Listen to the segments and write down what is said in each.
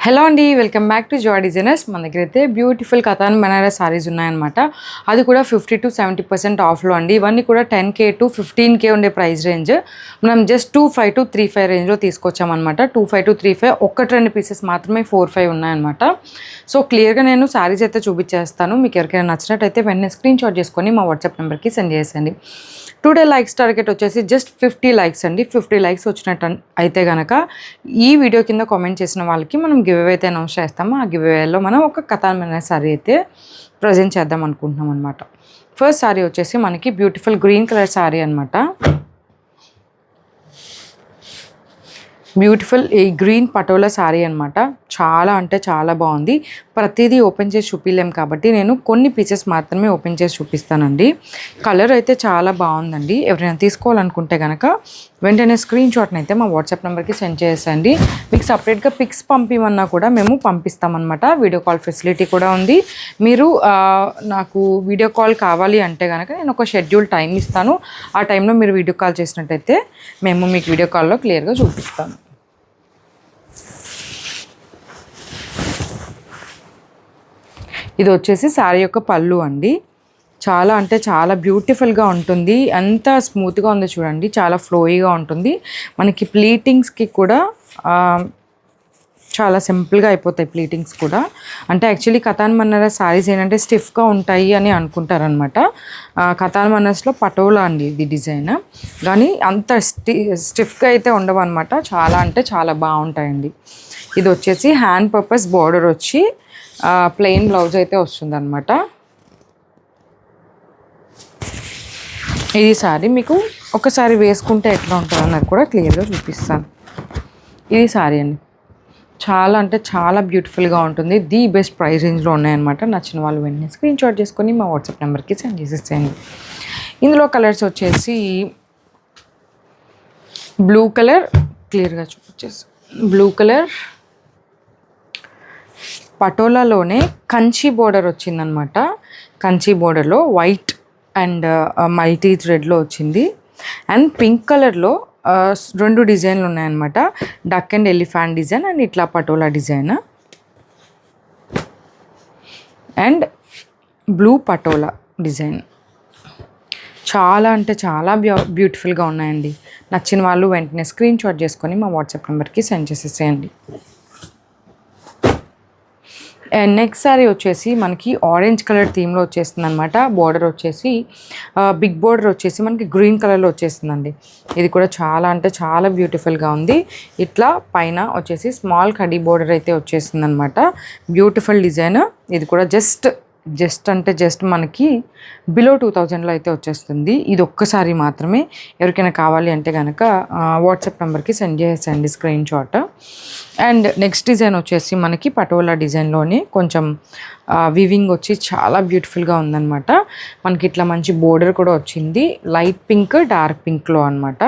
Hello అండి, welcome back to Joy designers. మన దగ్గర అయితే బ్యూటిఫుల్ కథాన్ బనారస్ సారీస్ ఉన్నాయన్నమాట. అది కూడా 50 to 70% ఆఫ్లో అండి. ఇవన్నీ కూడా 10K to 15K ఉండే ప్రైస్ రేంజ్. మనం జస్ట్ 25 to 35 రేంజ్లో తీసుకొచ్చామన్నమాట. 25 to 35 ఒక్కటి రెండు పీసెస్ మాత్రమే 4-5 ఉన్నాయన్నమాట. సో క్లియర్గా నేను సారీస్ అయితే చూపించేస్తాను. మీకు ఎవరికైనా నచ్చినట్టయితే వెంటనే స్క్రీన్ షాట్ చేసుకొని మా వాట్సాప్ నెంబర్కి సెండ్ చేసేయండి. టుడే లైక్స్ టార్గెట్ వచ్చేసి జస్ట్ 50 లైక్స్ అండి. 50 లైక్స్ వచ్చినట్టు అయితే కనుక ఈ వీడియో కింద కామెంట్ చేసిన వాళ్ళకి మనం గివ్ అవే అయితే అనౌన్స్ చేస్తాము. ఆ గివ్ అవేలో మనం ఒక కథాన్ బనారస్ సారీ అయితే ప్రజెంట్ చేద్దాం అనుకుంటున్నాం అనమాట. ఫస్ట్ సారీ వచ్చేసి మనకి బ్యూటిఫుల్ గ్రీన్ కలర్ సారీ అనమాట. బ్యూటిఫుల్ ఈ గ్రీన్ పటోలా సారీ అనమాట. చాలా అంటే చాలా బాగుంది. ప్రతిదీ ఓపెన్ చేసి చూపించలేం కాబట్టి నేను కొన్ని పీసెస్ మాత్రమే ఓపెన్ చేసి చూపిస్తానండి. కలర్ అయితే చాలా బాగుందండి. ఎవరైనా తీసుకోవాలనుకుంటే కనుక వెంటనే స్క్రీన్ షాట్ని అయితే మా వాట్సాప్ నెంబర్కి సెండ్ చేసేయండి. మీకు సపరేట్గా పిక్స్ పంపిమన్నా కూడా మేము పంపిస్తామన్నమాట. వీడియో కాల్ ఫెసిలిటీ కూడా ఉంది. మీరు నాకు వీడియో కాల్ కావాలి అంటే కనుక నేను ఒక షెడ్యూల్ టైం ఇస్తాను. ఆ టైంలో మీరు వీడియో కాల్ చేసినట్టయితే మేము మీకు వీడియో కాల్లో క్లియర్గా చూపిస్తాను. ఇది వచ్చేసి శారీ యొక్క పళ్ళు అండి. చాలా అంటే చాలా బ్యూటిఫుల్గా ఉంటుంది. అంత స్మూత్గా ఉంది చూడండి. చాలా ఫ్లోయిగా ఉంటుంది. మనకి ప్లీటింగ్స్కి కూడా చాలా సింపుల్గా అయిపోతాయి ప్లీటింగ్స్ కూడా. అంటే యాక్చువల్లీ కథాన్ బనారస్ శారీస్ ఏంటంటే స్టిఫ్గా ఉంటాయి అని అనుకుంటారనమాట. కథాన్ బనారస్లో పటోలా అండి ఇది డిజైన్. కానీ అంత స్టిఫ్గా అయితే ఉండవు అనమాట. చాలా అంటే చాలా బాగుంటాయండి. ఇది వచ్చేసి హ్యాండ్ పర్పస్ బార్డర్ వచ్చి ప్లెయిన్ బ్లౌజ్ అయితే వస్తుందన్నమాట. ఇది సారీ మీకు ఒకసారి వేసుకుంటే ఎట్లా ఉంటుంది అన్నది కూడా క్లియర్గా చూపిస్తాను. ఇది సారీ అండి. చాలా అంటే చాలా బ్యూటిఫుల్గా ఉంటుంది. ది బెస్ట్ ప్రైస్ రేంజ్లో ఉన్నాయన్నమాట. నచ్చిన వాళ్ళు వెంటనే స్క్రీన్ షాట్ చేసుకొని మా వాట్సాప్ నెంబర్కి సెండ్ చేసేసేయండి. ఇందులో కలర్స్ వచ్చేసి బ్లూ కలర్, క్లియర్గా చూపించేసి బ్లూ కలర్, పటోలాలోనే కంచి బోర్డర్ వచ్చిందనమాట. కంచి బోర్డర్లో వైట్ అండ్ మల్టీ థ్రెడ్లో వచ్చింది. అండ్ పింక్ కలర్లో రెండు డిజైన్లు ఉన్నాయన్నమాట. Duck and elephant design and ఇట్లా patola design and blue patola design. చాలా అంటే చాలా బ్యూటిఫుల్గా ఉన్నాయండి. నచ్చిన వాళ్ళు వెంటనే స్క్రీన్ షాట్ చేసుకొని మా వాట్సాప్ నెంబర్కి సెండ్ చేసేసేయండి. అండ్ నెక్స్ట్ సారీ వచ్చేసి మనకి ఆరెంజ్ కలర్ థీమ్లో వచ్చేస్తుంది అనమాట. బార్డర్ వచ్చేసి బిగ్ బార్డర్ వచ్చేసి మనకి గ్రీన్ కలర్లో వచ్చేస్తుందండి. ఇది కూడా చాలా అంటే చాలా బ్యూటిఫుల్గా ఉంది. ఇట్లా పైన వచ్చేసి స్మాల్ కడీ బార్డర్ అయితే వచ్చేస్తుంది అనమాట. Beautiful design. ఇది కూడా జస్ట్ మనకి బిలో 2000లో అయితే వచ్చేస్తుంది. ఇది ఒక్కసారి మాత్రమే. ఎవరికైనా కావాలి అంటే కనుక వాట్సాప్ నెంబర్కి సెండ్ చేసేయండి screen shot. And next design వచ్చేసి మనకి పటోలా డిజైన్లోనే కొంచెం వివింగ్ వచ్చి చాలా బ్యూటిఫుల్గా ఉందన్నమాట. మనకి ఇట్లా మంచి బోర్డర్ కూడా వచ్చింది. లైట్ పింక్ డార్క్ పింక్లో అనమాట.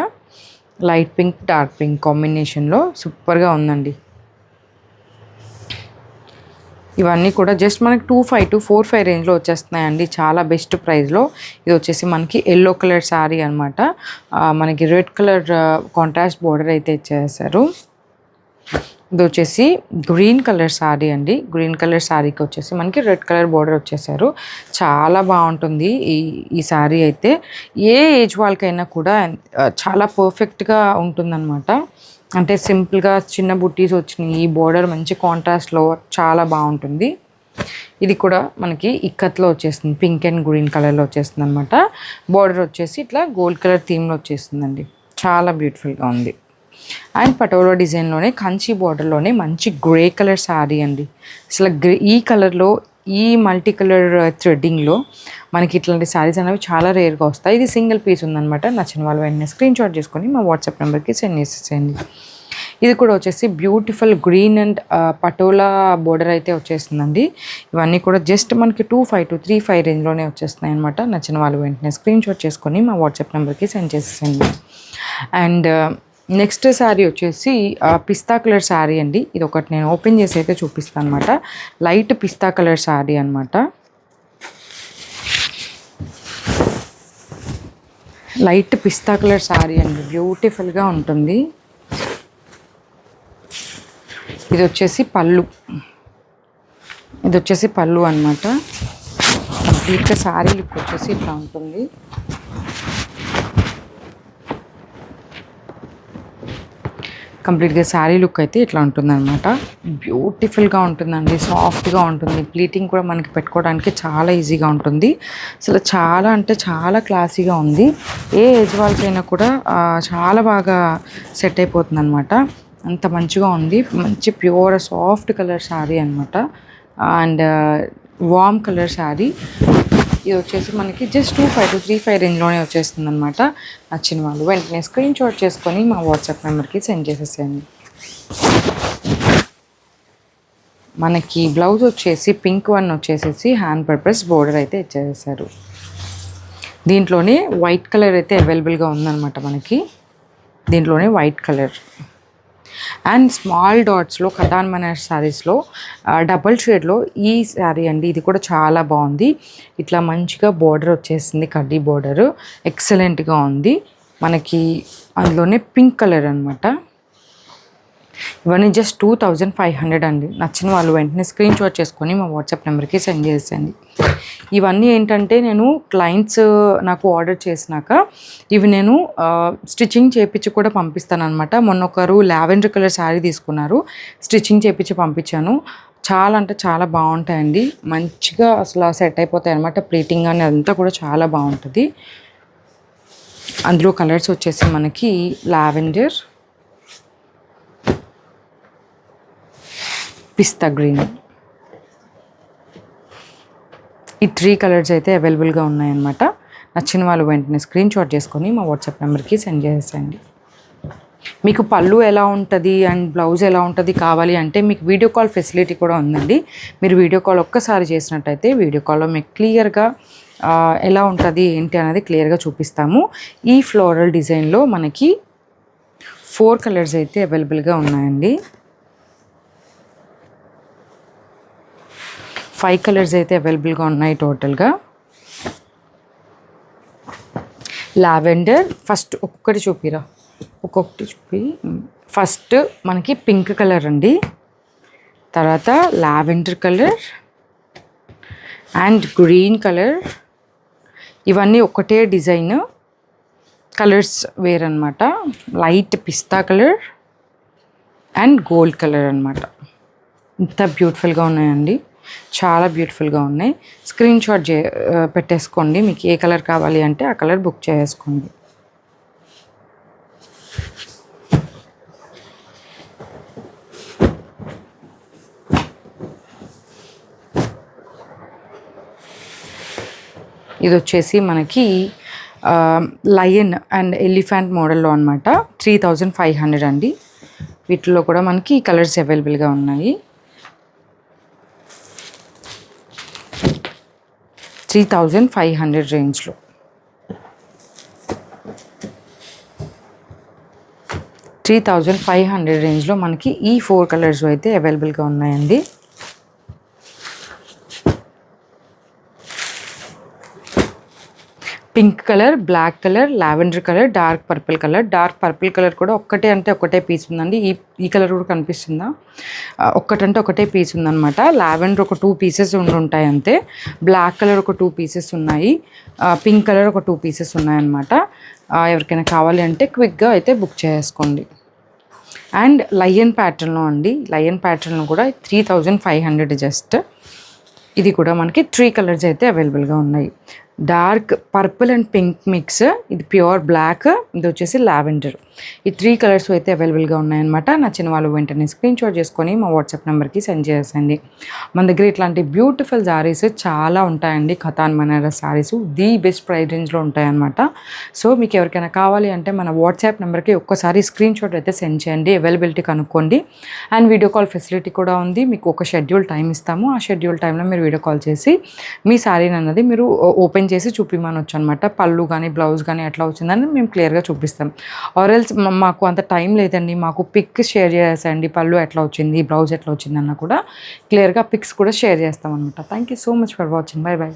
లైట్ పింక్ డార్క్ పింక్ కాంబినేషన్లో సూపర్గా ఉందండి. ఇవన్నీ కూడా జస్ట్ మనకి 25 to 45 రేంజ్లో వచ్చేస్తున్నాయండి. చాలా బెస్ట్ ప్రైస్లో. ఇది వచ్చేసి మనకి ఎల్లో కలర్ శారీ అనమాట. మనకి రెడ్ కలర్ కాంట్రాస్ట్ బోర్డర్ అయితే ఇచ్చేసారు. ఇది వచ్చేసి గ్రీన్ కలర్ శారీ అండి. గ్రీన్ కలర్ శారీకి వచ్చేసి మనకి రెడ్ కలర్ బోర్డర్ వచ్చేసారు. చాలా బాగుంటుంది ఈ శారీ అయితే. ఏ ఏజ్ వాళ్ళకైనా కూడా చాలా పర్ఫెక్ట్గా ఉంటుందన్నమాట. అంటే సింపుల్గా చిన్న బుట్టీస్ వచ్చినాయి. ఈ బోర్డర్ మంచి కాంట్రాస్ట్లో చాలా బాగుంటుంది. ఇది కూడా మనకి ఇక్కత్లో వచ్చేస్తుంది. పింక్ అండ్ గ్రీన్ కలర్లో వచ్చేస్తుంది అనమాట. బోర్డర్ వచ్చేసి ఇట్లా గోల్డ్ కలర్ థీమ్లో వచ్చేస్తుందండి. చాలా బ్యూటిఫుల్గా ఉంది. అండ్ పటోలా డిజైన్లోనే కంచి బోర్డర్లోనే మంచి గ్రే కలర్ శారీ అండి. అసలు ఈ కలర్లో ఈ మల్టీ కలర్ థ్రెడ్డింగ్లో మనకి ఇట్లాంటి శారీస్ అనేవి చాలా రేర్గా వస్తాయి. ఇది సింగిల్ పీస్ ఉందన్నమాట. నచ్చిన వాళ్ళు వెంటనే స్క్రీన్ షాట్ చేసుకొని మా వాట్సాప్ నెంబర్కి సెండ్ చేసేసేయండి. ఇది కూడా వచ్చేసి beautiful green and patola border అయితే వచ్చేస్తుందండి. ఇవన్నీ కూడా జస్ట్ మనకి 25 to 35 రేంజ్లోనే వచ్చేస్తున్నాయి అనమాట. నచ్చిన వాళ్ళు వెంటనే స్క్రీన్ షాట్ చేసుకొని మా వాట్సాప్ నెంబర్కి సెండ్ చేసేసేయండి. అండ్ నెక్స్ట్ శారీ వచ్చేసి పిస్తా కలర్ శారీ అండి. ఇది ఒకటి నేను ఓపెన్ చేసి అయితే చూపిస్తాను అనమాట. లైట్ పిస్తా కలర్ శారీ అనమాట. లైట్ పిస్తా కలర్ శారీ అండి. బ్యూటిఫుల్గా ఉంటుంది. ఇది వచ్చేసి పళ్ళు అనమాట. కంప్లీట్గా శారీ లుక్ వచ్చేసి ఇట్లా ఉంటుంది. కంప్లీట్గా శారీ లుక్ అయితే ఇట్లా ఉంటుంది అనమాట. బ్యూటిఫుల్గా ఉంటుందండి, సాఫ్ట్గా ఉంటుంది. ప్లీటింగ్ కూడా మనకి పెట్టుకోవడానికి చాలా ఈజీగా ఉంటుంది. అసలు చాలా అంటే చాలా క్లాసీగా ఉంది. ఏ ఏజ్ వాళ్ళకైనా కూడా చాలా బాగా సెట్ అయిపోతుంది అనమాట. అంత మంచిగా ఉంది. మంచి ప్యూర్ సాఫ్ట్ కలర్ శారీ అనమాట. And warm colour sari. ఇది వచ్చేసి మనకి జస్ట్ 25 to 35 రేంజ్లోనే వచ్చేస్తుంది అనమాట. నచ్చిన వాళ్ళు వెంటనే స్క్రీన్ షాట్ చేసుకొని మా వాట్సాప్ నెంబర్కి సెండ్ చేసేసేయండి. మనకి బ్లౌజ్ వచ్చేసి పింక్ వన్ వచ్చేసేసి హ్యాండ్ పర్పస్ బోర్డర్ అయితే ఇచ్చేసారు. దీంట్లోనే వైట్ కలర్ అయితే అవైలబుల్గా ఉందన్నమాట. మనకి దీంట్లోనే వైట్ కలర్ అండ్ స్మాల్ డాట్స్లో కటాన్ మనర్ శారీస్లో డబల్ షేడ్లో ఈ శారీ అండి. ఇది కూడా చాలా బాగుంది. ఇట్లా మంచిగా బోర్డర్ వచ్చేసింది, కడ్డీ బోర్డరు ఎక్సలెంట్గా ఉంది. మనకి అందులోనే పింక్ కలర్ అనమాట. ఇవన్నీ జస్ట్ 2500 అండి. నచ్చిన వాళ్ళు వెంటనే స్క్రీన్ షాట్ చేసుకొని మా వాట్సాప్ నెంబర్కి సెండ్ చేసేయండి. ఇవన్నీ ఏంటంటే నేను క్లయింట్స్ నాకు ఆర్డర్ చేసినాక ఇవి నేను స్టిచ్చింగ్ చేయించి కూడా పంపిస్తాను అనమాట. మొన్న ఒకరు లావెండర్ కలర్ శారీ తీసుకున్నారు, స్టిచ్చింగ్ చేయించి పంపించాను. చాలా అంటే చాలా బాగుంటాయండి. మంచిగా అసలు సెట్ అయిపోతాయి అనమాట. ప్లీటింగ్ అని అంతా కూడా చాలా బాగుంటుంది. అందులో కలర్స్ వచ్చేసి మనకి లావెండర్, పిస్తా గ్రీన్, ఈ 3 కలర్స్ అయితే అవైలబుల్గా ఉన్నాయన్నమాట. నచ్చిన వాళ్ళు వెంటనే స్క్రీన్ షాట్ చేసుకొని మా వాట్సాప్ నెంబర్కి సెండ్ చేసేయండి. మీకు పళ్ళు ఎలా ఉంటుంది అండ్ బ్లౌజ్ ఎలా ఉంటుంది కావాలి అంటే మీకు వీడియో కాల్ ఫెసిలిటీ కూడా ఉందండి. మీరు వీడియో కాల్ ఒక్కసారి చేసినట్టయితే వీడియో కాల్లో మీకు క్లియర్గా ఎలా ఉంటుంది ఏంటి అనేది క్లియర్గా చూపిస్తాము. ఈ ఫ్లోరల్ డిజైన్లో మనకి 4 కలర్స్ అయితే అవైలబుల్గా ఉన్నాయండి. 5 కలర్స్ అయితే అవైలబుల్గా ఉన్నాయి టోటల్గా. లావెండర్ ఫస్ట్ ఒక్కొక్కటి చూపిరా, ఒక్కొక్కటి చూపి. ఫస్ట్ మనకి పింక్ కలర్ అండి, తర్వాత lavender colour and green colour. ఇవన్నీ ఒకటే డిజైన్, కలర్స్ వేరనమాట. లైట్ పిస్తా కలర్ అండ్ గోల్డ్ కలర్ అనమాట. ఇంత బ్యూటిఫుల్గా ఉన్నాయండి, చాలా బ్యూటిఫుల్గా ఉన్నాయి. స్క్రీన్ షాట్ పెట్టేసుకోండి. మీకు ఏ కలర్ కావాలి అంటే ఆ కలర్ బుక్ చేసుకోండి. ఇది వచ్చేసి మనకి లయన్ అండ్ ఎలిఫెంట్ మోడల్లో అనమాట. 3500 అండి. వీటిలో కూడా మనకి కలర్స్ అవైలబుల్గా ఉన్నాయి. 3500 రేంజ్లో. రేంజ్లో మనకి ఈ 4 కలర్స్ అయితే అవైలబుల్గా ఉన్నాయండి. Pink colour, black colour, lavender colour, dark purple colour. Dark purple colour కూడా ఒకటే పీస్ ఉందండి. ఈ కలర్ కూడా కనిపిస్తుందా? ఒకటే పీస్ ఉందన్నమాట. లావెండర్ ఒక 2 పీసెస్ ఉంటాయి అంతే. బ్లాక్ కలర్ ఒక 2 పీసెస్ ఉన్నాయి. పింక్ కలర్ ఒక 2 పీసెస్ ఉన్నాయన్నమాట. ఎవరికైనా కావాలి అంటే క్విక్గా అయితే బుక్ చేసుకోండి. అండ్ లయన్ ప్యాటర్న్లో అండి. లయన్ ప్యాటర్న్లో కూడా 3500 జస్ట్. ఇది కూడా మనకి 3 కలర్స్ అయితే అవైలబుల్గా ఉన్నాయి. Dark purple and pink mix, ఇది ప్యూర్ బ్లాక్, ఇది వచ్చేసి లావెండర్. ఈ 3 కలర్స్ అయితే అవైలబుల్గా ఉన్నాయన్నమాట. నచ్చిన వాళ్ళు వెంటనే స్క్రీన్ షాట్ చేసుకొని మా వాట్సాప్ నెంబర్కి సెండ్ చేసేయండి. మన దగ్గర ఇట్లాంటి బ్యూటిఫుల్ శారీస్ చాలా ఉంటాయండి. Katan Banaras saris the best price రేంజ్లో ఉంటాయన్నమాట. సో మీకు ఎవరికైనా కావాలి అంటే మన వాట్సాప్ నెంబర్కి ఒక్కసారి స్క్రీన్ షాట్ అయితే సెండ్ చేయండి. అవైలబిలిటీ కనుక్కోండి. అండ్ వీడియో కాల్ ఫెసిలిటీ కూడా ఉంది. మీకు ఒక షెడ్యూల్ టైం ఇస్తాము. ఆ షెడ్యూల్ టైంలో మీరు వీడియో కాల్ చేసి మీ శారీని అన్నది మీరు ఓపెన్ చేసి చూపిమనొచ్చు అనమాట. పళ్ళు కానీ బ్లౌజ్ కానీ ఎట్లా వచ్చిందని మేము క్లియర్గా చూపిస్తాం. ఆర్ఎల్స్ మాకు అంత టైం లేదండి, మాకు పిక్ షేర్ చేసేయండి, పళ్ళు ఎట్లా వచ్చింది, బ్లౌజ్ ఎట్లా వచ్చింది అన్న కూడా క్లియర్గా పిక్స్ కూడా షేర్ చేస్తాం అనమాట. Thank you so much for watching. By by.